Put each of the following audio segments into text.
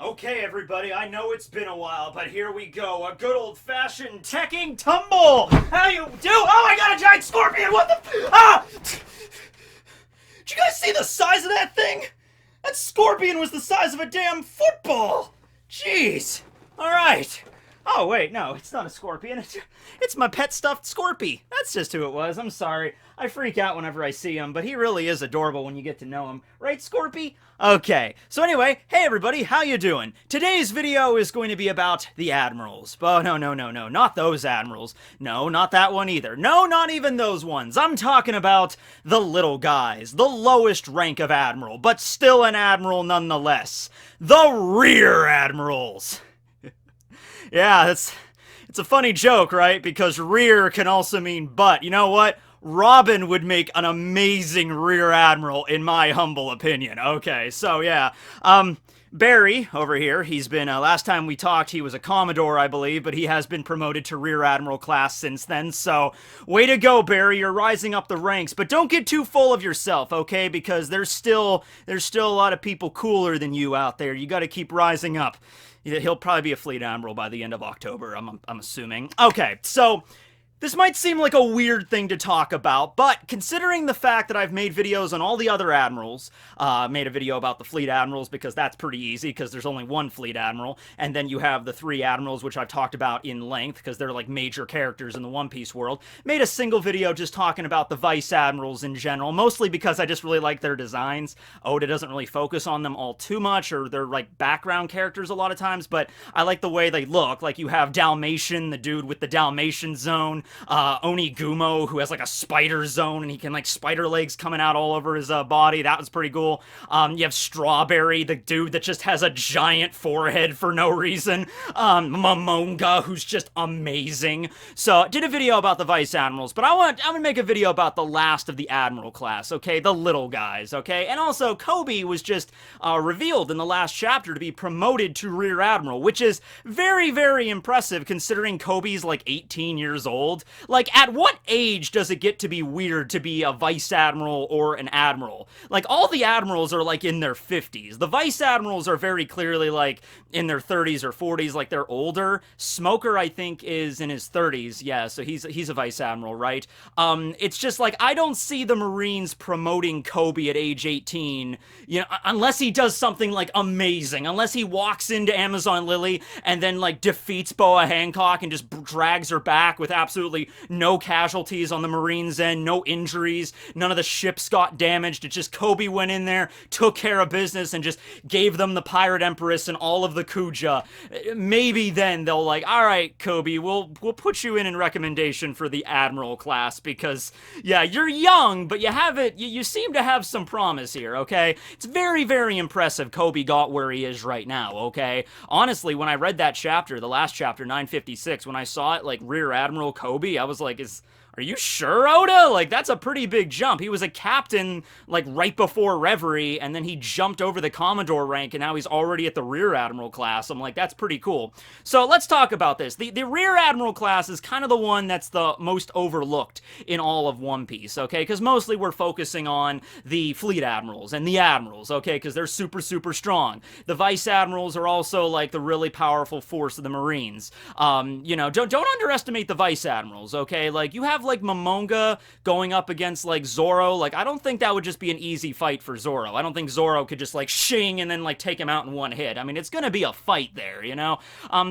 Okay, everybody, I know it's been a while, but here we go. A good old-fashioned Tekking tumble! How you do? Oh, I got a giant scorpion! What the Ah! Did you guys see the size of that thing? That scorpion was the size of a damn football! Jeez! Alright. Oh, wait, no, it's not a scorpion. It's my pet stuffed Scorpy. That's just who it was. I'm sorry. I freak out whenever I see him, but he really is adorable when you get to know him. Right, Scorpy? Okay, so anyway, hey everybody, how you doing? Today's video is going to be about the Admirals. Oh, no, not those Admirals. No, not that one either. No, not even those ones. I'm talking about the little guys, the lowest rank of Admiral, but still an Admiral nonetheless. The Rear Admirals. Yeah, it's a funny joke, right? Because rear can also mean butt. You know what? Robin would make an amazing Rear Admiral, in my humble opinion. Okay, so yeah. Barry, over here, he's been, last time we talked, he was a Commodore, I believe, but he has been promoted to Rear Admiral class since then, so way to go, Barry, you're rising up the ranks, but don't get too full of yourself, okay, because there's still a lot of people cooler than you out there. You gotta keep rising up. He'll probably be a Fleet Admiral by the end of October, I'm assuming. Okay, so this might seem like a weird thing to talk about, but considering the fact that I've made videos on all the other Admirals, made a video about the Fleet Admirals because that's pretty easy because there's only one Fleet Admiral, and then you have the three Admirals which I've talked about in length because they're like major characters in the One Piece world. Made a single video just talking about the Vice Admirals in general, mostly because I just really like their designs. Oda doesn't really focus on them all too much, or they're like background characters a lot of times, but I like the way they look. Like you have Dalmatian, the dude with the Dalmatian zone, Onigumo, who has like a spider zone and he can like spider legs coming out all over his body. That was pretty cool. You have Strawberry, the dude that just has a giant forehead for no reason. Momonga, who's just amazing. So did a video about the Vice Admirals, but I'm gonna make a video about the last of the Admiral class, okay? The little guys, okay? And also Koby was just revealed in the last chapter to be promoted to Rear Admiral, which is very, very impressive considering Koby's like 18 years old. Like, at what age does it get to be weird to be a Vice Admiral or an Admiral? Like, all the Admirals are, like, in their 50s. The Vice Admirals are very clearly, like, in their 30s or 40s, like, they're older. Smoker, I think, is in his 30s, yeah, so he's a Vice Admiral, right? It's just, like, I don't see the Marines promoting Koby at age 18, you know, unless he does something, like, amazing. Unless he walks into Amazon Lily and then, like, defeats Boa Hancock and just drags her back with absolutely no casualties on the Marines' end, no injuries, none of the ships got damaged. It's just Koby went in there, took care of business, and just gave them the Pirate Empress and all of the Kuja. Maybe then they'll like, all right, Koby, we'll put you in recommendation for the Admiral class because, yeah, you're young, but you seem to have some promise here, okay? It's very, very impressive Koby got where he is right now, okay? Honestly, when I read that chapter, the last chapter, 956, when I saw it, like, Rear Admiral Koby, I was like, are you sure, Oda? Like, that's a pretty big jump. He was a captain, like, right before Reverie, and then he jumped over the Commodore rank, and now he's already at the Rear Admiral class. I'm like, that's pretty cool. So, let's talk about this. The Rear Admiral class is kind of the one that's the most overlooked in all of One Piece, okay? Because mostly we're focusing on the Fleet Admirals and the Admirals, okay? Because they're super, super strong. The Vice Admirals are also, like, the really powerful force of the Marines. You know, don't underestimate the Vice Admirals, okay? Like, you have like Momonga going up against like Zoro. Like, I don't think that would just be an easy fight for Zoro. I don't think Zoro could just like shing and then like take him out in one hit. I mean, it's gonna be a fight there, you know?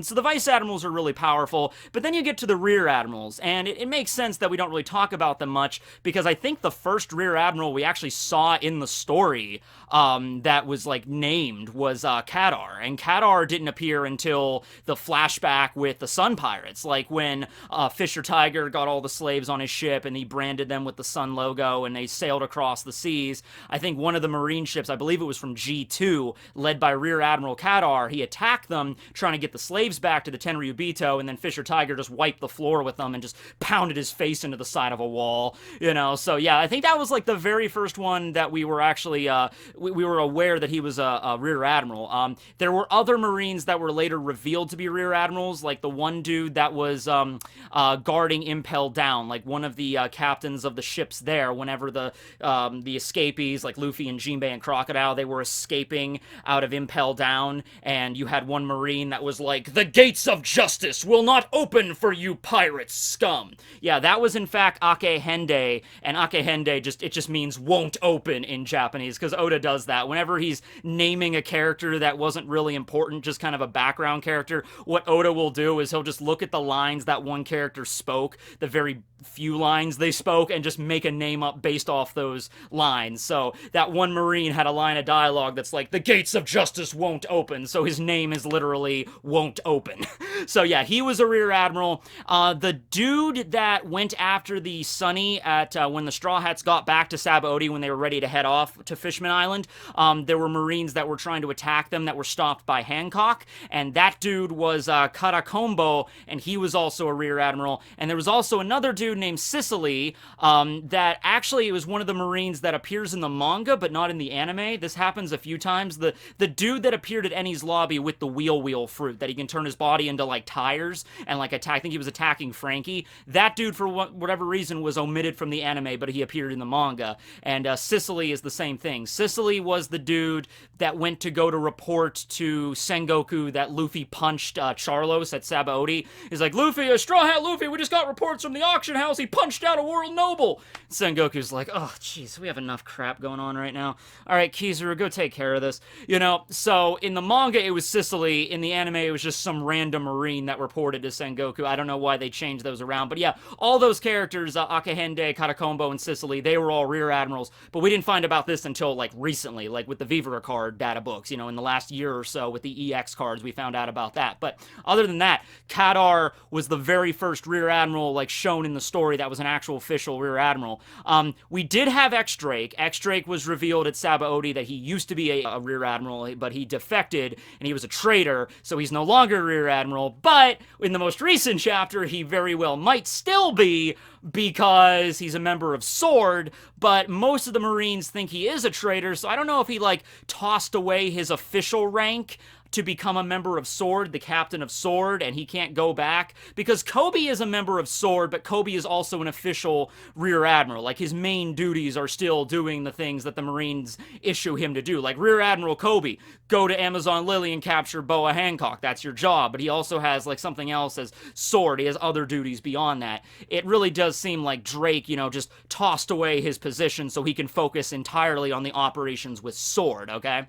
So the Vice Admirals are really powerful, but then you get to the Rear Admirals, and it makes sense that we don't really talk about them much because I think the first Rear Admiral we actually saw in the story that was like named was Kadar, and Kadar didn't appear until the flashback with the Sun Pirates, like when Fisher Tiger got all the slaves on his ship and he branded them with the Sun logo and they sailed across the seas. I think one of the Marine ships, I believe it was from G2, led by Rear Admiral Kadar, he attacked them trying to get the slaves back to the Tenryubito, and then Fisher Tiger just wiped the floor with them and just pounded his face into the side of a wall, you know? So yeah, I think that was like the very first one that we were actually, we were aware that he was a Rear Admiral. There were other Marines that were later revealed to be Rear Admirals, like the one dude that was guarding Impel Down. like one of the captains of the ships there, whenever the escapees, like Luffy and Jinbei and Crocodile, they were escaping out of Impel Down, and you had one Marine that was like, "The gates of justice will not open for you pirates, scum." Yeah, that was in fact Akehende, and Akehende just means won't open in Japanese, because Oda does that. Whenever he's naming a character that wasn't really important, just kind of a background character, what Oda will do is he'll just look at the lines that one character spoke, the very few lines they spoke, and just make a name up based off those lines. So that one Marine had a line of dialogue that's like, "The gates of justice won't open," so his name is literally won't open. So yeah, he was a Rear Admiral. The dude that went after the Sunny at when the Straw Hats got back to Sabaody when they were ready to head off to Fishman Island, there were Marines that were trying to attack them that were stopped by Hancock, and that dude was Karakombo, and he was also a Rear Admiral. And there was also another dude named Sicily that actually was one of the Marines that appears in the manga but not in the anime. This happens a few times. The dude that appeared at Eni's lobby with the wheel fruit that he can turn his body into like tires and like attack. I think he was attacking Frankie. That dude, for whatever reason, was omitted from the anime, but he appeared in the manga. And Sicily is the same thing. Sicily was the dude that went to go to report to Sengoku that Luffy punched Charlos at Sabaody. He's like, "Luffy, Straw Hat Luffy, we just got reports from the auction house. He punched out a world noble." Sengoku's like, "Oh, jeez, we have enough crap going on right now. All right, Kizaru, go take care of this." You know, so in the manga, it was Sicily. In the anime, it was just some random Marine that reported to Sengoku. I don't know why they changed those around. But yeah, all those characters, Akehende, Katakombo, and Sicily, they were all Rear Admirals. But we didn't find about this until, like, recently, like with the Vivara card data books. You know, in the last year or so with the EX cards, we found out about that. But other than that, Kadar was the very first Rear Admiral, like, shown in the story that was an actual official Rear Admiral. We did have X-Drake. X-Drake was revealed at Sabaody that he used to be a Rear Admiral, but he defected, and he was a traitor, so he's no longer a Rear Admiral. But in the most recent chapter, he very well might still be, because he's a member of SWORD, but most of the Marines think he is a traitor, so I don't know if he, like, tossed away his official rank to become a member of SWORD, the captain of SWORD, and he can't go back, because Koby is a member of SWORD, but Koby is also an official Rear Admiral. Like, his main duties are still doing the things that the Marines issue him to do. Like, Rear Admiral Koby, go to Amazon Lily and capture Boa Hancock. That's your job. But he also has, like, something else as SWORD. He has other duties beyond that. It really does seem like Drake, you know, just tossed away his position so he can focus entirely on the operations with SWORD, okay?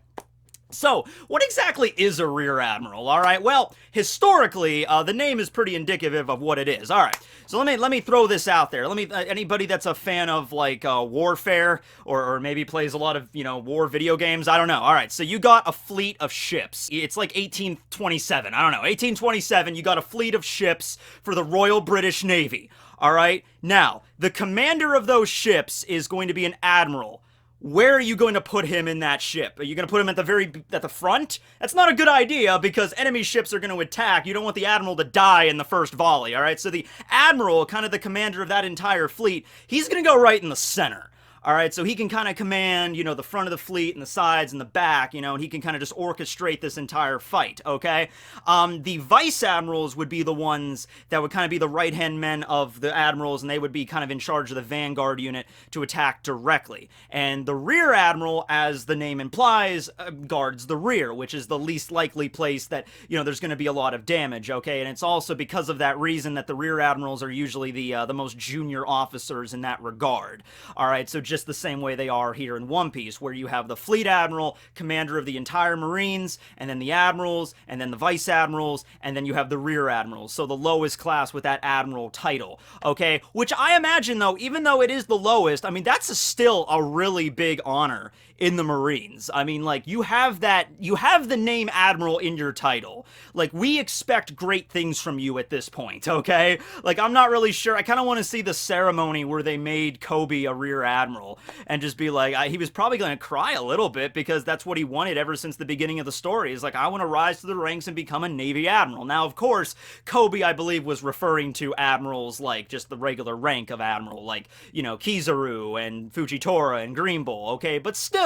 So, what exactly is a Rear Admiral? All right, well, historically, the name is pretty indicative of what it is. All right, so let me throw this out there. Anybody that's a fan of, like, warfare, or maybe plays a lot of, you know, war video games, I don't know. All right, so you got a fleet of ships. It's like 1827, I don't know, 1827, you got a fleet of ships for the Royal British Navy. All right, now, the commander of those ships is going to be an admiral. Where are you going to put him in that ship? Are you going to put him at the front? That's not a good idea, because enemy ships are going to attack. You don't want the admiral to die in the first volley, all right? So the admiral, kind of the commander of that entire fleet, he's going to go right in the center. All right, so he can kind of command, you know, the front of the fleet and the sides and the back, you know, and he can kind of just orchestrate this entire fight, okay? The vice admirals would be the ones that would kind of be the right-hand men of the admirals, and they would be kind of in charge of the vanguard unit to attack directly. And the rear admiral, as the name implies, guards the rear, which is the least likely place that, you know, there's going to be a lot of damage, okay? And it's also because of that reason that the rear admirals are usually the most junior officers in that regard. All right, so just the same way they are here in One Piece, where you have the fleet admiral, commander of the entire Marines, and then the admirals, and then the vice admirals, and then you have the rear admirals, so the lowest class with that admiral title, okay? Which I imagine, though, even though it is the lowest, I mean, that's still a really big honor in the Marines. I mean, like, you have the name admiral in your title. Like, we expect great things from you at this point, okay? Like, I'm not really sure. I kind of want to see the ceremony where they made Koby a rear admiral and just be like, he was probably going to cry a little bit, because that's what he wanted ever since the beginning of the story. Is like, I want to rise to the ranks and become a Navy admiral. Now, of course, Koby, I believe, was referring to admirals like just the regular rank of admiral, like, you know, Kizaru and Fujitora and Green Bull, okay? But still,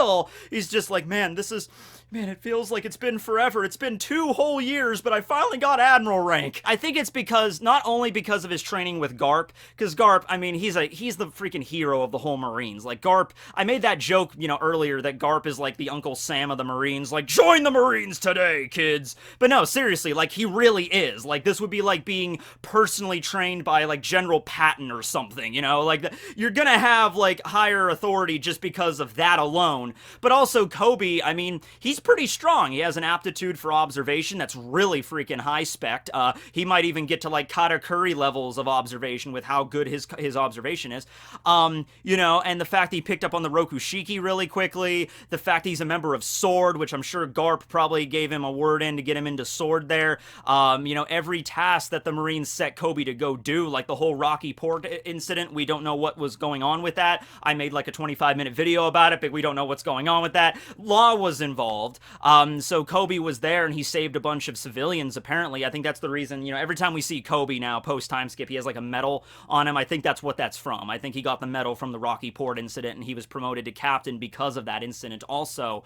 he's just like, man, this is, Man, it feels like it's been forever. It's been 2 whole years, but I finally got Admiral rank. I think it's because, not only because of his training with Garp, because Garp, I mean, he's the freaking hero of the whole Marines. Like, Garp, I made that joke, earlier, that Garp is like the Uncle Sam of the Marines, like, join the Marines today, kids. But no, seriously, like, he really is. Like, this would be like being personally trained by, like, General Patton or something, Like, you're gonna have, like, higher authority just because of that alone. But also, Koby, I mean, he's pretty strong. He has an aptitude for observation that's really freaking high spec. He might even get to like Katakuri levels of observation with how good his observation is. And the fact that he picked up on the Rokushiki really quickly, the fact that he's a member of Sword, which I'm sure Garp probably gave him a word in to get him into Sword there. Every task that the Marines set Koby to go do, like the whole Rocky Port incident, we don't know what was going on with that. I made like a 25-minute video about it, but we don't know what's going on with that. Law was involved. So Koby was there and he saved a bunch of civilians, apparently. I think that's the reason, every time we see Koby now, post-time skip, he has like a medal on him. I think that's what that's from. I think he got the medal from the Rocky Port incident and he was promoted to captain because of that incident also.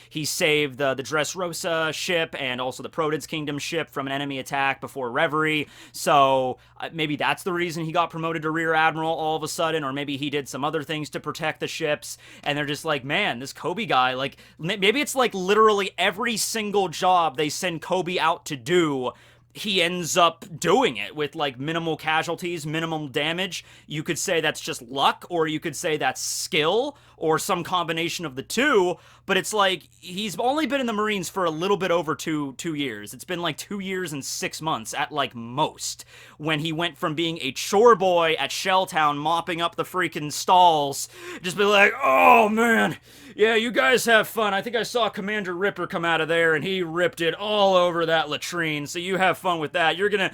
He saved the Dressrosa ship and also the Protid's Kingdom ship from an enemy attack before Reverie. So maybe that's the reason he got promoted to Rear Admiral all of a sudden, or maybe he did some other things to protect the ships and they're just like, man, this Koby guy, like, maybe it's like literally every single job they send Koby out to do, he ends up doing it with like minimal casualties, minimum damage. You could say that's just luck, or you could say that's skill, or some combination of the two, but it's like he's only been in the Marines for a little bit over two years. It's been like 2 years and 6 months at like most, when he went from being a chore boy at Shelltown mopping up the freaking stalls, just be like, oh man, yeah, you guys have fun. I think I saw Commander Ripper come out of there and he ripped it all over that latrine, so you have fun with that. You're gonna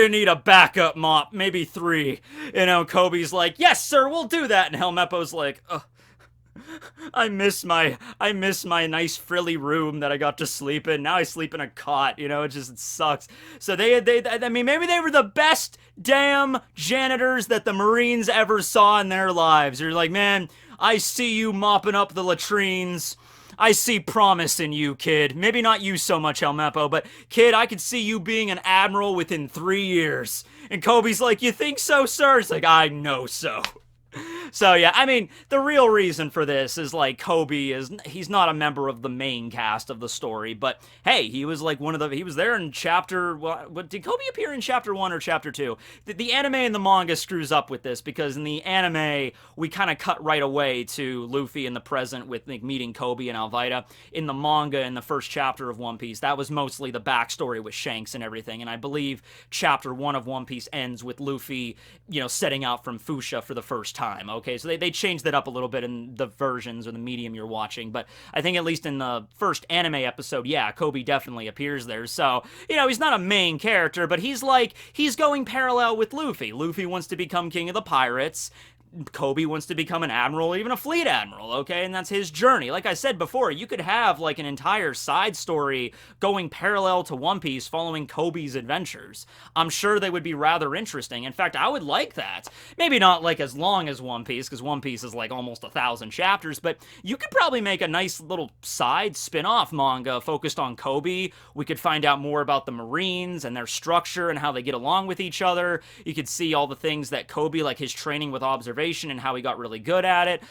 need a backup mop, maybe 3. Koby's like, yes sir, we'll do that, and Helmeppo's like, ugh, I miss my nice frilly room that I got to sleep in. Now I sleep in a cot, it sucks. So I mean, maybe they were the best damn janitors that the Marines ever saw in their lives. You're like, man, I see you mopping up the latrines. I see promise in you, kid. Maybe not you so much, Helmeppo, but kid, I could see you being an admiral within 3 years. And Koby's like, you think so, sir? He's like, I know so. So yeah, I mean, the real reason for this is like Koby he's not a member of the main cast of the story, but hey, he was like he was there in chapter, did Koby appear in chapter 1 or chapter 2? The anime and the manga screws up with this, because in the anime, we kind of cut right away to Luffy in the present with like meeting Koby and Alvida. In the manga, in the first chapter of One Piece, that was mostly the backstory with Shanks and everything, and I believe chapter 1 of One Piece ends with Luffy, setting out from Fuchsia for the first time. Okay, so they changed that up a little bit in the versions or the medium you're watching, but I think at least in the first anime episode, yeah, Koby definitely appears there. So, he's not a main character, but he's going parallel with Luffy. Luffy wants to become king of the pirates. Koby wants to become an admiral, even a fleet admiral, okay? And that's his journey. Like I said before, you could have like an entire side story going parallel to One Piece following Koby's adventures. I'm sure they would be rather interesting. In fact, I would like that. Maybe not like as long as One Piece, because One Piece is like almost 1,000 chapters, but you could probably make a nice little side spin-off manga focused on Koby. We could find out more about the Marines and their structure and how they get along with each other. You could see all the things that Koby, like his training with observation and how he got really good at it.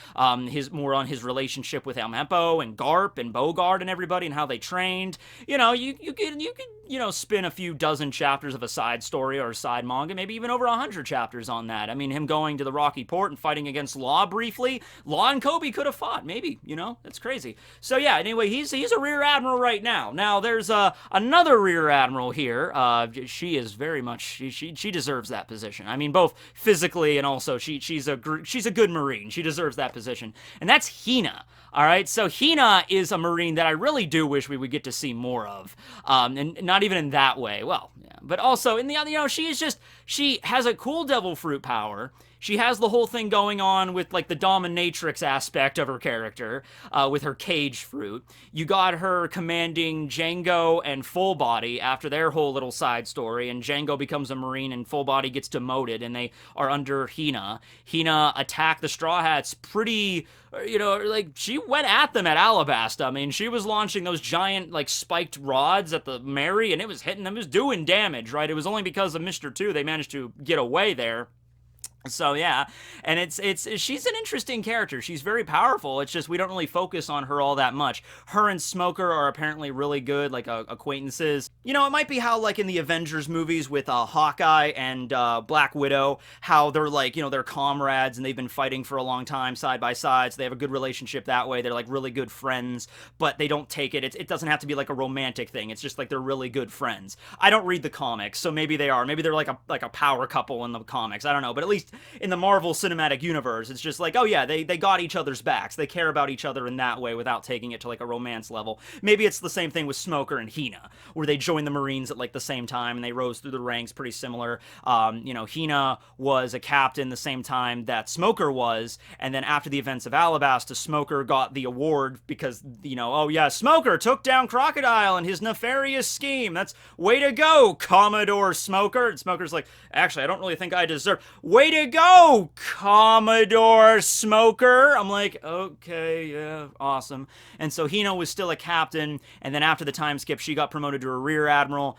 More on his relationship with Helmeppo and Garp and Bogard and everybody and how they trained. You could spin a few dozen chapters of a side story or a side manga, maybe even over 100 chapters on that. I mean, him going to the Rocky Port and fighting against Law briefly. Law and Koby could have fought, maybe. That's crazy. So yeah, anyway, he's a Rear Admiral right now. Now there's another Rear Admiral here. She is very much she deserves that position. I mean, both physically and also she's a good Marine. She deserves that position. And that's Hina. All right, so Hina is a Marine that I really do wish we would get to see more of. And not even in that way. Well, yeah. But also in the other, she has a cool devil fruit power. she has the whole thing going on with like the dominatrix aspect of her character, with her cage fruit. You got her commanding Django and Full Body after their whole little side story, and Django becomes a Marine and Full Body gets demoted, and they are under Hina. Hina attacked the Straw Hats pretty, like, she went at them at Alabasta. I mean, she was launching those giant, like, spiked rods at the Mary, and it was hitting them, it was doing damage, right? It was only because of Mr. 2 they managed to get away there. So yeah, and she's an interesting character. She's very powerful. It's just we don't really focus on her all that much. Her and Smoker are apparently really good, like acquaintances. It might be how like in the Avengers movies with Hawkeye and Black Widow, how they're like they're comrades and they've been fighting for a long time side by side. So they have a good relationship that way. They're like really good friends, but they don't take it. It doesn't have to be like a romantic thing. It's just like they're really good friends. I don't read the comics, so maybe they are. Maybe they're like a power couple in the comics. I don't know, but at least in the Marvel Cinematic Universe, it's just like, oh yeah, they got each other's backs. They care about each other in that way without taking it to like a romance level. Maybe it's the same thing with Smoker and Hina, where they joined the Marines at like the same time and they rose through the ranks pretty similar. Hina was a captain the same time that Smoker was, and then after the events of Alabasta, Smoker got the award because, oh yeah, Smoker took down Crocodile and his nefarious scheme. That's way to go, Commodore Smoker. And Smoker's like, actually, I don't really think I deserve. Way to go, Commodore Smoker. I'm like, okay, yeah, awesome. And so Hina was still a captain, and then after the time skip, she got promoted to a Rear Admiral,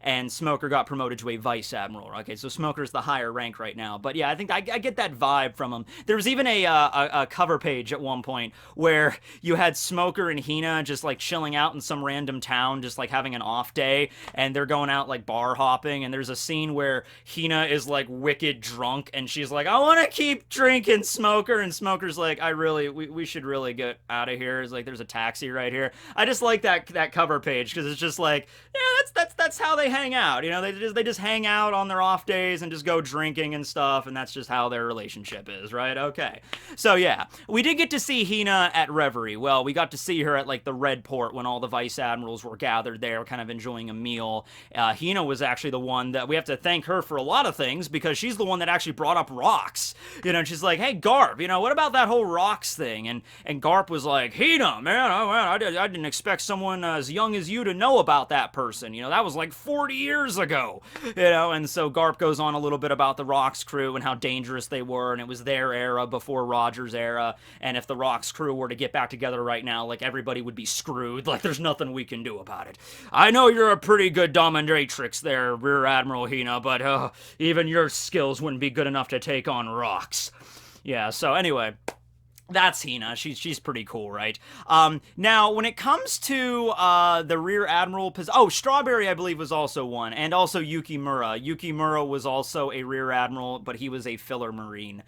and Smoker got promoted to a Vice Admiral. Okay, so Smoker's the higher rank right now. But yeah, I think I get that vibe from him. There was even a cover page at one point where you had Smoker and Hina just like chilling out in some random town, just like having an off day, and they're going out like bar hopping, and there's a scene where Hina is like wicked drunk, and she's like, I want to keep drinking, Smoker, and Smoker's like, we should really get out of here. It's like, there's a taxi right here. I just like that cover page, because it's just like, yeah, that's how they hang out, they just hang out on their off days and just go drinking and stuff, and that's just how their relationship is, right? Okay. So yeah, we did get to see Hina at Reverie. Well, we got to see her at like the Red Port when all the Vice Admirals were gathered there, kind of enjoying a meal. Hina was actually the one that we have to thank her for a lot of things, because she's the one that actually brought up Rocks. She's like, hey, Garp, what about that whole Rocks thing? And Garp was like, Hina, man, I didn't expect someone as young as you to know about that person. That was like 40 years ago. And so Garp goes on a little bit about the Rocks crew and how dangerous they were, and it was their era before Roger's era, and if the Rocks crew were to get back together right now, like, everybody would be screwed. Like, there's nothing we can do about it. I know you're a pretty good dominatrix there, Rear Admiral Hina, but even your skills wouldn't be good enough to take on Rocks. Yeah, so anyway, that's Hina. She's pretty cool, right? Now, when it comes to the Rear Admiral Strawberry, I believe, was also one, and also Yukimura. Yukimura was also a Rear Admiral, but he was a filler Marine.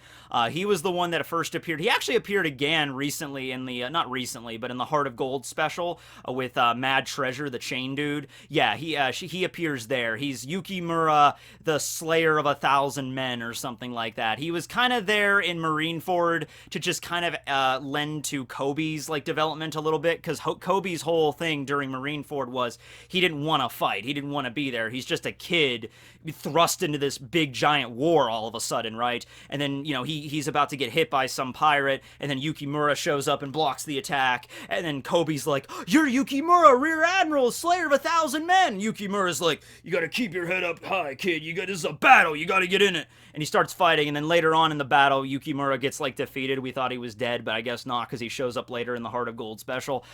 He was the one that first appeared. He actually appeared again recently in the, not recently, but in the Heart of Gold special with Mad Treasure, the chain dude. Yeah, he appears there. He's Yukimura, the Slayer of 1,000 Men, or something like that. He was kind of there in Marineford to just kind of lend to Koby's like development a little bit, because Koby's whole thing during Marineford was he didn't want to fight, he didn't want to be there, he's just a kid thrust into this big giant war all of a sudden, right? And then he's about to get hit by some pirate, and then Yukimura shows up and blocks the attack, and then Koby's like, you're Yukimura, Rear Admiral, Slayer of 1,000 Men. Yukimura's like, you gotta keep your head up high, kid, this is a battle, you gotta get in it. And he starts fighting, and then later on in the battle, Yukimura gets like defeated. We thought he was dead, but I guess not, because he shows up later in the Heart of Gold special.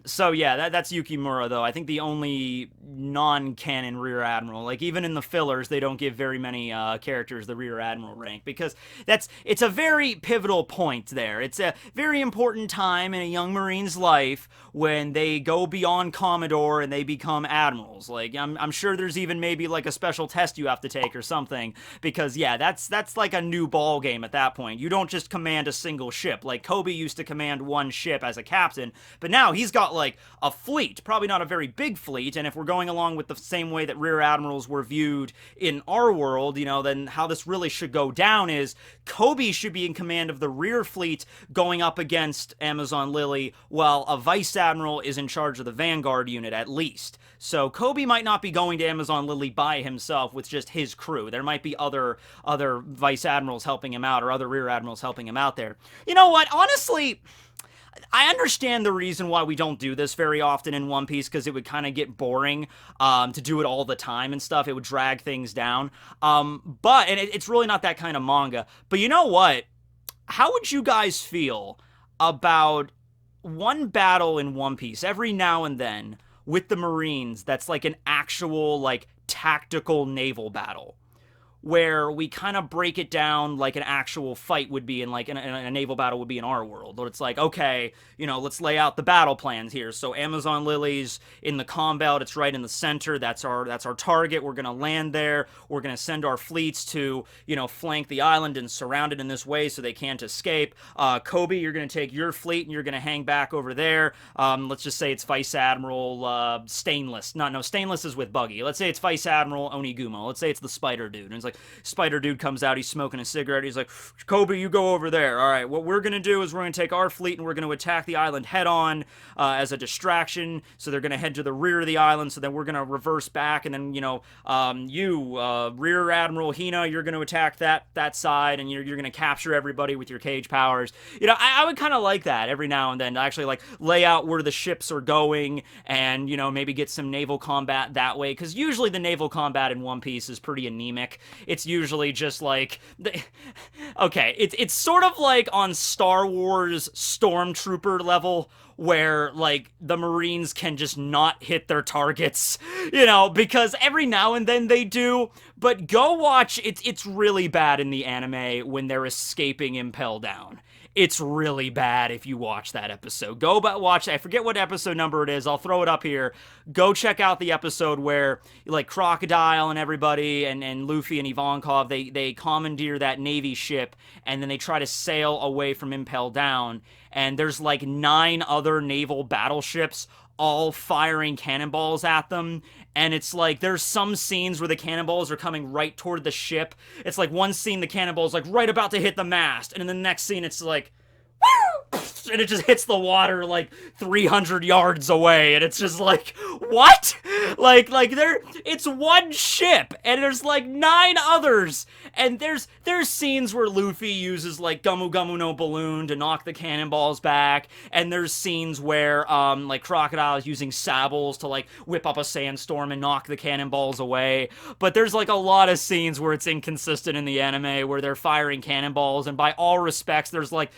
So yeah, that's Yukimura, though. I think the only non-canon Rear Admiral. Like, even in the fillers, they don't give very many characters the Rear Admiral rank, because it's a very pivotal point there. It's a very important time in a young Marine's life when they go beyond Commodore and they become Admirals. Like, I'm sure there's even maybe like a special test you have to take or something, because yeah, that's like a new ball game at that point. You don't just command a single ship. Like, Koby used to command one ship as a captain, but now he's got like a fleet. Probably not a very big fleet, and if we're going going along with the same way that Rear Admirals were viewed in our world, you know, then how this really should go down is Koby should be in command of the rear fleet going up against Amazon Lily, while a Vice Admiral is in charge of the Vanguard unit at least. So Koby might not be going to Amazon Lily by himself with just his crew. There might be other Vice Admirals helping him out, or other Rear Admirals helping him out there. You know what? Honestly, I understand the reason why we don't do this very often in One Piece, because it would kind of get boring to do it all the time and stuff. It would drag things down. But it's really not that kind of manga. But you know what? How would you guys feel about one battle in One Piece every now and then with the Marines that's like an actual, like, tactical naval battle, where we kind of break it down like an actual fight would be in, like, in a naval battle would be in our world. But it's like, okay, you know, let's lay out the battle plans here. So Amazon Lily's in the comm belt. It's right in the center. That's our target. We're going to land there. We're going to send our fleets to, you know, flank the island and surround it in this way so they can't escape. Koby, you're going to take your fleet and you're going to hang back over there. Let's just say it's Vice Admiral Stainless. No, Stainless is with Buggy. Let's say it's Vice Admiral Onigumo. Let's say it's the Spider Dude. And it's like, Spider Dude comes out, he's smoking a cigarette, he's like, Koby, you go over there. All right, what we're going to do is we're going to take our fleet and we're going to attack the island head-on as a distraction. So they're going to head to the rear of the island, so then we're going to reverse back, and then, you know, Rear Admiral Hina, you're going to attack that side, and you're going to capture everybody with your cage powers. You know, I would kind of like that every now and then, to actually, like, lay out where the ships are going and, you know, maybe get some naval combat that way, because usually the naval combat in One Piece is pretty anemic. It's usually just like, okay, it's sort of like on Star Wars Stormtrooper level, where, like, the Marines can just not hit their targets, you know, because every now and then they do. But go watch, it's really bad in the anime when they're escaping Impel Down. It's really bad if you watch that episode. Go watch, I forget what episode number it is, I'll throw it up here. Go check out the episode where, like, Crocodile and everybody, and Luffy and Ivankov, they commandeer that Navy ship, and then they try to sail away from Impel Down, and there's like 9 other naval battleships all firing cannonballs at them, and it's like, there's some scenes where the cannonballs are coming right toward the ship. It's like one scene, the cannonball's like right about to hit the mast, and in the next scene it's like, woo! And it just hits the water like 300 yards away, and it's just like, what? Like it's one ship, and there's like 9 others, and there's scenes where Luffy uses like Gumu Gumu no Balloon to knock the cannonballs back, and there's scenes where like Crocodile is using sables to like whip up a sandstorm and knock the cannonballs away. But there's like a lot of scenes where it's inconsistent in the anime, where they're firing cannonballs, and by all respects there's like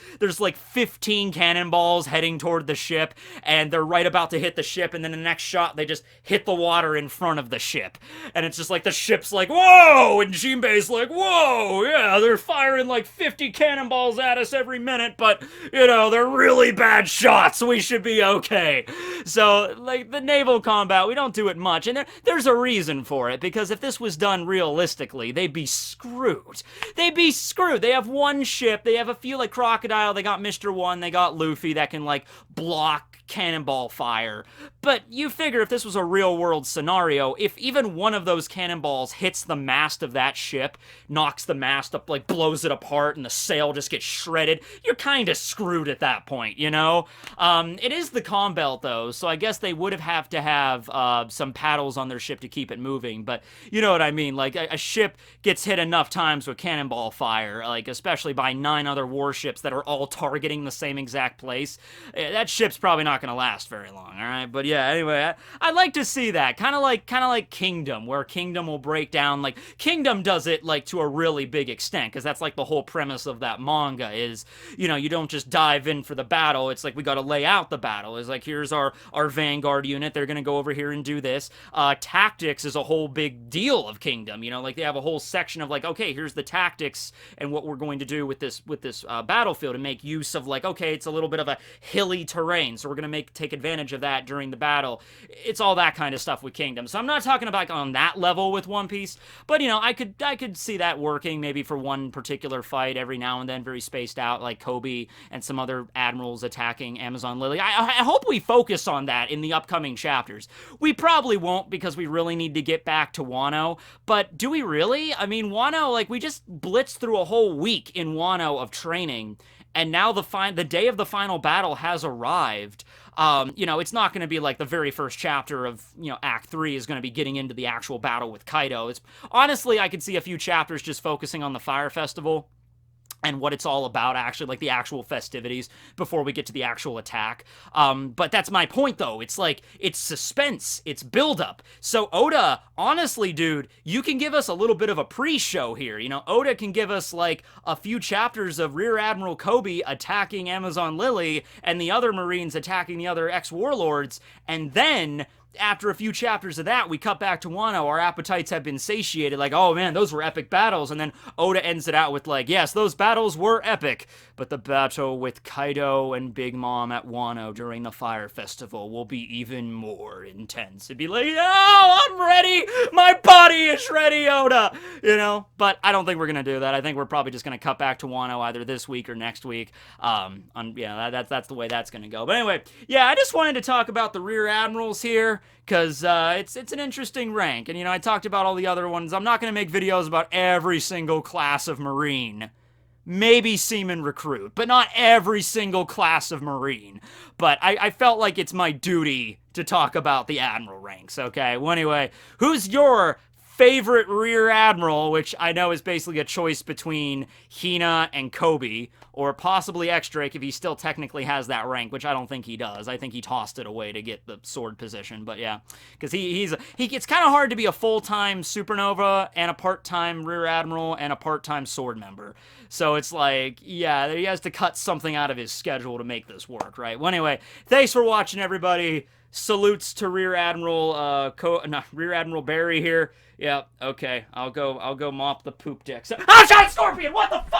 15 cannonballs heading toward the ship, and they're right about to hit the ship, and then the next shot they just hit the water in front of the ship, and it's just like the ship's like, whoa, and Jinbei's like, whoa, yeah, they're firing like 50 cannonballs at us every minute, but, you know, they're really bad shots, we should be okay. So, like, the naval combat, we don't do it much, and there's a reason for it, because if this was done realistically, they'd be screwed. They'd be screwed. They have one ship, they have a few, like Crocodile, they got Mr. One, they got Luffy that can, like, block cannonball fire. But you figure if this was a real-world scenario, if even one of those cannonballs hits the mast of that ship, knocks the mast up, like, blows it apart, and the sail just gets shredded, you're kind of screwed at that point, you know? It is the comm belt, though, so I guess they would have to have some paddles on their ship to keep it moving, but you know what I mean? Like, a ship gets hit enough times with cannonball fire, like, especially by 9 other warships that are all targeting the same exact place, that ship's probably not gonna last very long, alright? But yeah, anyway, I'd like to see that. Kind of like Kingdom, where Kingdom will break down, like, Kingdom does it, like, to a really big extent, because that's, like, the whole premise of that manga is, you know, you don't just dive in for the battle, it's like, we gotta lay out the battle. It's like, here's our Vanguard unit, they're gonna go over here and do this. Tactics is a whole big deal of Kingdom, you know, like, they have a whole section of, like, okay, here's the tactics and what we're going to do with this battlefield, and make use of, like, okay, it's a little bit of a hilly terrain, so we're gonna to take advantage of that during the battle. It's all that kind of stuff with Kingdom. So I'm not talking about on that level with One Piece, but, you know, I could see that working maybe for one particular fight every now and then, very spaced out, like Koby and some other admirals attacking Amazon Lily. I hope we focus on that in the upcoming chapters. We probably won't, because we really need to get back to Wano, but do we really? I mean, Wano, like, we just blitzed through a whole week in Wano of training, and now the day of the final battle has arrived. You know, it's not going to be like the very first chapter of, you know, Act 3 is going to be getting into the actual battle with Kaido. It's honestly, I could see a few chapters just focusing on the Fire Festival and what it's all about, actually, like the actual festivities before we get to the actual attack. But that's my point, though. It's like, it's suspense, it's buildup. So Oda, honestly, dude, you can give us a little bit of a pre-show here. You know, Oda can give us like a few chapters of Rear Admiral Koby attacking Amazon Lily and the other Marines attacking the other ex-warlords, and then after a few chapters of that, we cut back to Wano. Our appetites have been satiated. Like, oh man, those were epic battles. And then Oda ends it out with like, yes, those battles were epic, but the battle with Kaido and Big Mom at Wano during the Fire Festival will be even more intense. It'd be like, oh, I'm ready. My body is ready, Oda. You know, but I don't think we're going to do that. I think we're probably just going to cut back to Wano either this week or next week. Yeah, that's the way that's going to go. But anyway, yeah, I just wanted to talk about the Rear Admirals here, because it's an interesting rank. And, you know, I talked about all the other ones. I'm not going to make videos about every single class of Marine. Maybe Seaman Recruit, but not every single class of Marine. But I felt like it's my duty to talk about the Admiral ranks, okay? Well, anyway, who's your favorite Rear Admiral, which I know is basically a choice between Hina and Koby, or possibly X-Drake if he still technically has that rank, which I don't think he does. I think he tossed it away to get the sword position, but yeah. Because it's kind of hard to be a full-time Supernova and a part-time Rear Admiral and a part-time sword member. So it's like, yeah, he has to cut something out of his schedule to make this work, right? Well, anyway, thanks for watching, everybody. Salutes to Rear Admiral Rear Admiral Barry here. Yeah, okay. I'll go mop the poop deck. Oh, Giant Scorpion! What the fuck?